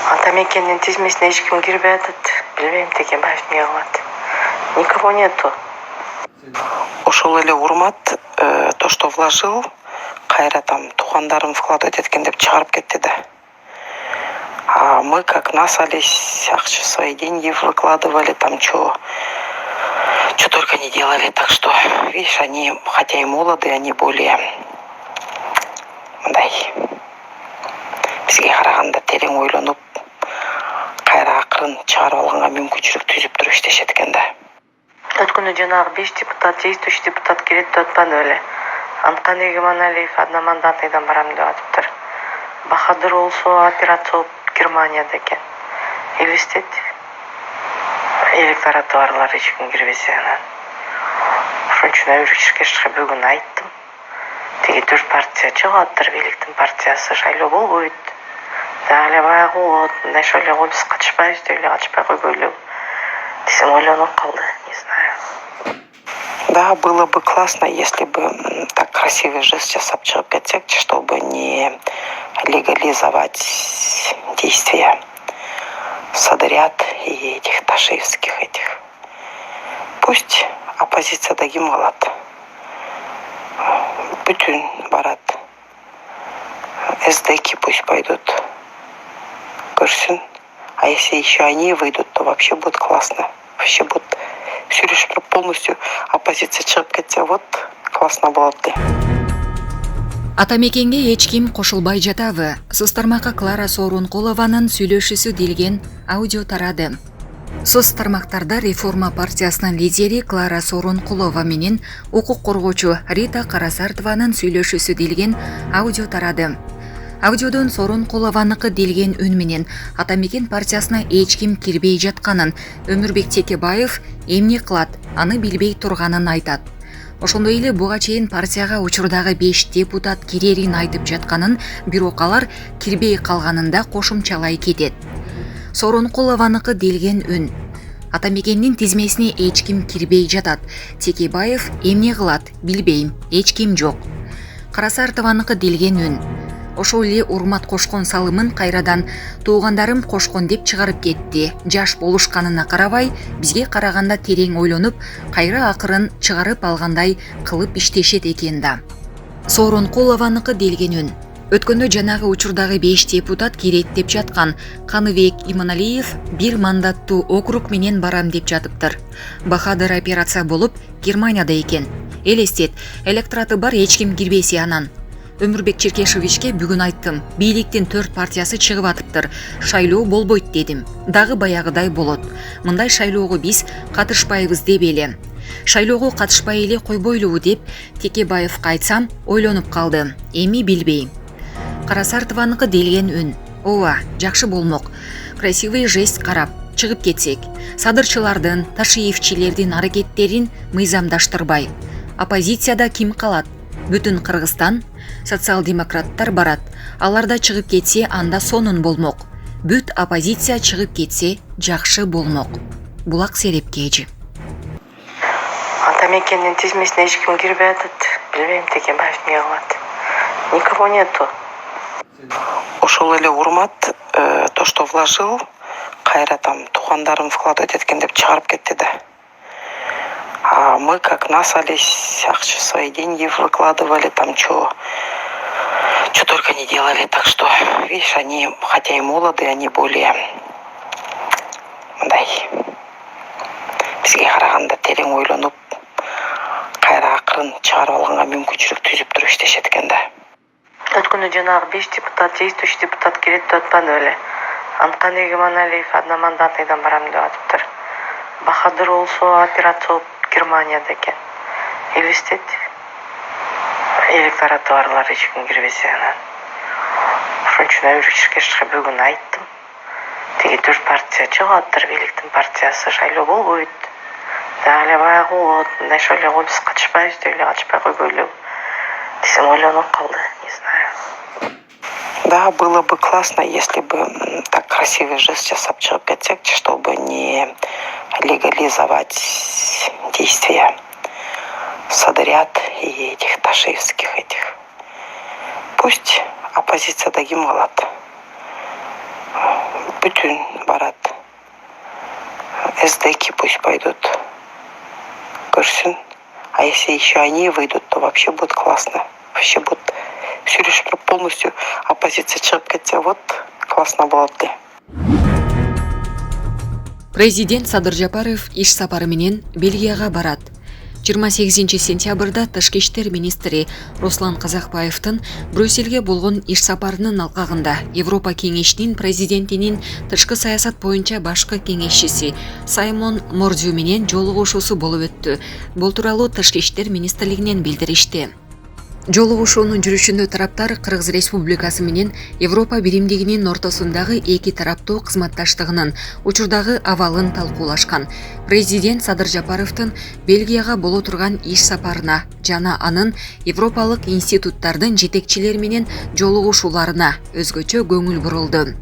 Атамекеннин тизмесине эч ким кирбей атат. Билбейм, Текебаев эмне кылат. Никого нету. Ошол эле урмат то, что вложил, кайра там туугандарым вкладывать эткен деп чыгарып кетти да. А мы как насались, акча свои деньги выкладывали, там что только не делали. Так что, видишь, они, хотя и молоды, они более мындай бизге караганда терең ойлонуп, кайра акырын чыгарып алганга мүмкүнчүлүк түзүп туруп иштешет экен да. Өткүнү жанагы 5 депутат, действующий депутат келет деп атпады беле. Анткан Егеманалиев одномандатныйдан барам деп атыптыр. Бахадыр болсо операция болуп Германияда экен. Элестет. Электораты барлар эч ким кирбесе анан. Ошон үчүн Өбүрүчкешке бүгүн айттым. Тиги 4 партия чыгаттыр, бийликтин партиясы шайлоо болбойт. Дагы баягы болот, мындай шайлоого биз катышпайбыз деп эле катышпай койгойлу. Десем ойлонуп калды, не знаю. Да, было бы классно, если бы так красивый жест жасап чыгып кетсек, чтобы не легализовать действия Садарят и этих ташиевских этих. Пусть оппозиция дагим калат. Бүтүн барат. СДКи пусть пойдут. Көрсүн. А если еще они выйдут, то вообще будет классно. Вообще будет все лишь полностью оппозиция чыгып кетсе, вот классно болот де. Атамекенге эч ким кошулбай жатабы? Сөз тармакка Клара Сооронкулованын сүйлөшүүсү делген аудио тарады. Сөз тармактарда Реформа партиясынын лидери Клара Сооронкулова менен укук коргоочу Рита Карасартованын сүйлөшүүсү делген аудио тарады. Аудиодон Сооронкулованыкы делген үн менен Атамекен партиясына эч ким кирбей жатканын, Өмүрбек Текебаев эмне кылат, аны билбей турганын айтат. Ошондой эле буга чейин партияга учурдагы 5 депутат кирерин айтып жатканын, бирок алар кирбей калганында кошумчалай кетет. Сооронкулованыкы делген үн. Атамекендин тизмесине эч ким кирбей жатат. Текебаев эмне кылат, билбейм, эч ким жок. Карасартованыкы делген үн. Ошол эле урмат кошкон салымын кайрадан туугандарым кошкон деп чыгарып кетти. Жаш болушканына карабай, бизге караганда терең ойлонуп, кайра акырын чыгарып алгандай кылып иштешет экен да. Сооронкулованыкы делген үн. Өткөндө жанагы учурдагы 5 депутат кирет деп жаткан Каныбек Иманалиев 1 мандаттуу округ менен барам деп жатыптыр. Бахадыр операция болуп Германияда экен. Элестет, электораты бар, эч ким кирбесе анан. Өмүрбек Черкешевичке бүгүн айттым. Бийликтин 4 партиясы чыгып атыптыр. Шайлоо болбойт дедим. Дагы баягыдай болот. Мындай шайлоого биз катышпайбыз деп эле. Шайлоого катышпай эле койбойлубу деп Текебаевка айтсам, ойлонуп калды. Эми билбейм. Карасартованыкы делген үн. Ооба, жакшы болмок. Красивый жест карап чыгып кетсек, садырчылардын, ташиевчилердин аракеттерин мыйзамдаштырбай. Оппозицияда ким калат? Бүтүн Кыргызстан, социал-демократтар барат. Аларда чыгып кетсе, анда сонун болмок. Бүт оппозиция чыгып кетсе, жакшы болмок. Булак Серепкежи. Атамекеннин тизмесине эч ким кирбей атат. Билбейм, Текебаев эмне кылат. Никого нету. Ошол эле урмат то, что вложил, кайра там туугандарым вкладывать эткен деп чыгарып кетти да. А мы как насались, акча свои деньги выкладывали, там что только не делали. Так что, видишь, они, хотя и молоды, они более мындай бизге караганда терең ойлонуп, кайра акырын чыгарып алганга мүмкүнчүлүк түзүп туруп иштешет экен да. Өткүнү жанагы 5 депутат, действующий депутат келет деп атпады беле. Анткан Егеманалиев одномандатныйдан барам деп атыптыр. Бахадыр болсо операция болуп Германияда экен. Элестет. Электораты барлар эч ким кирбесе анан. Ошон үчүн Өбүрүчкешке бүгүн айттым. Тиги 4 партия чыгаттыр, бийликтин партиясы шайлоо болбойт. Дагы баягы болот, мындай шайлоого биз катышпайбыз деп эле катышпай койгойлу. Десем ойлонуп калды, не знаю. Да, было бы классно, если бы так красивый жест жасап чыгып кетсек, чтобы не легализовать действия Садарят и этих ташиевских этих. Пусть оппозиция дагим калат. Бүтін барады. СДКи пусть пойдут. Көрсін. А если еще они выйдут, то вообще будет классно. Вообще будет сөйлешіп тұрып полностью оппозиция шығып кетсе, вот классно болады. Президент Садыр Жапаров иш сапары менен Бельгияга барат. 28 сентябрда Тышкы иштер министри Руслан Казакбаевдин Брюссельге болгон иш сапарынын алкагында Европа кеңешинин президентинин тышкы саясат боюнча башкы кеңешчиси Саймон Мордю менен жолугушуусу болуп өттү. Бул тууралуу Тышкы иштер министрлигинен билдиришти. Жолугушуунун жүрүшүндө тараптар Кыргыз Республикасы менен Европа биримдигинин ортосундагы эки тараптуу кызматташтыгынын учурдагы абалын талкуулашкан. Президент Садыр Жапаровдун Бельгияга боло турган иш сапарына жана анын европалык институттардын жетекчилери менен жолугушууларына өзгөчө көңүл бурулду.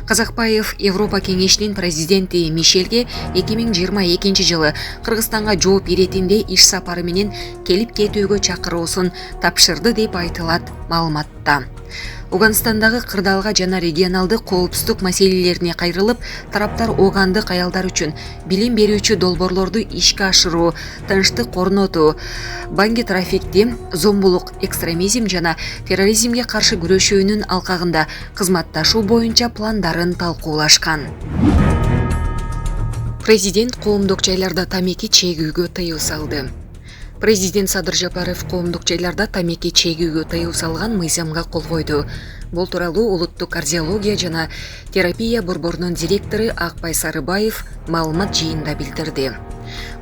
Казакбаев Европа кеңешинин президенти Мишелге 2022 жылы Кыргызстанга жооп иретинде иш сапары менен келип кетүүгө чакыруусун тапшырды деп айтылат маалыматта. Уганстандагы кырдаалга жана регионалдык коопсуздук маселелерине кайрылып, тараптар оогандык аялдар үчүн билим берүүчү долбоорлорду ишке ашыруу, тынчтык орнотуу, банги трафикти, зомбулук, экстремизм жана терроризмге каршы күрөшүүнүн алкагында кызматташуу боюнча пландарын талкуулашкан. Президент коомдук жайларда тамеки чегүүгө тыюу салды. Президент Садыр Жапаров коомдук жайларда тамеки чегүүгө тыюу салган мыйзамга кол койду. Бул тууралуу Улуттук кардиология жана терапия борборунун директору Акбай Сарыбаев маалымат жыйында билдирди.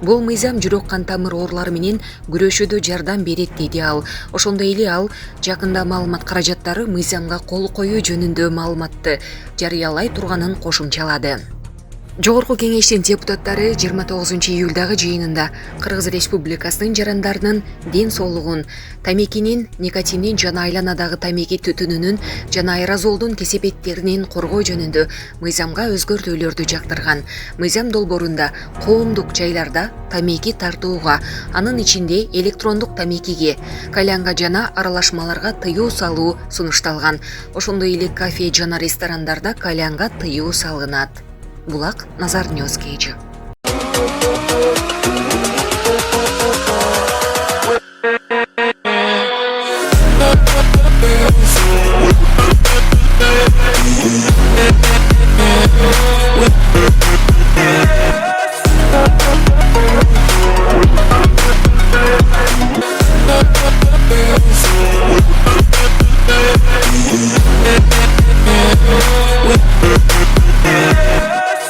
Бул мыйзам жүрөк кан тамыр оорулары менен күрөшүүдө жардам берет деди ал. Ошондой эле ал жакында маалымат каражаттары мыйзамга кол коюу жөнүндө маалыматты жарыялай турганын кошумчалады. Жогорку кеңештин депутаттары 29 июлдагы жыйынында Кыргыз Республикасынын жарандарынын ден соолугун, тамекинин, никотиндин жана айланадагы тамеки түтүнүнүн жана аэрозолдун кесепеттеринин коргоо жөнүндө мыйзамга өзгөртүүлөрдү жактырган. Мыйзам долбоорунда коомдук жайларда тамеки тартууга, анын ичинде электрондук тамекиге, кальянга жана аралашмаларга тыюу салуу сунушталган. Ошондой эле кафе жана ресторандарда кальянга тыюу салынат. Булак Назар Ньюс Кейджи.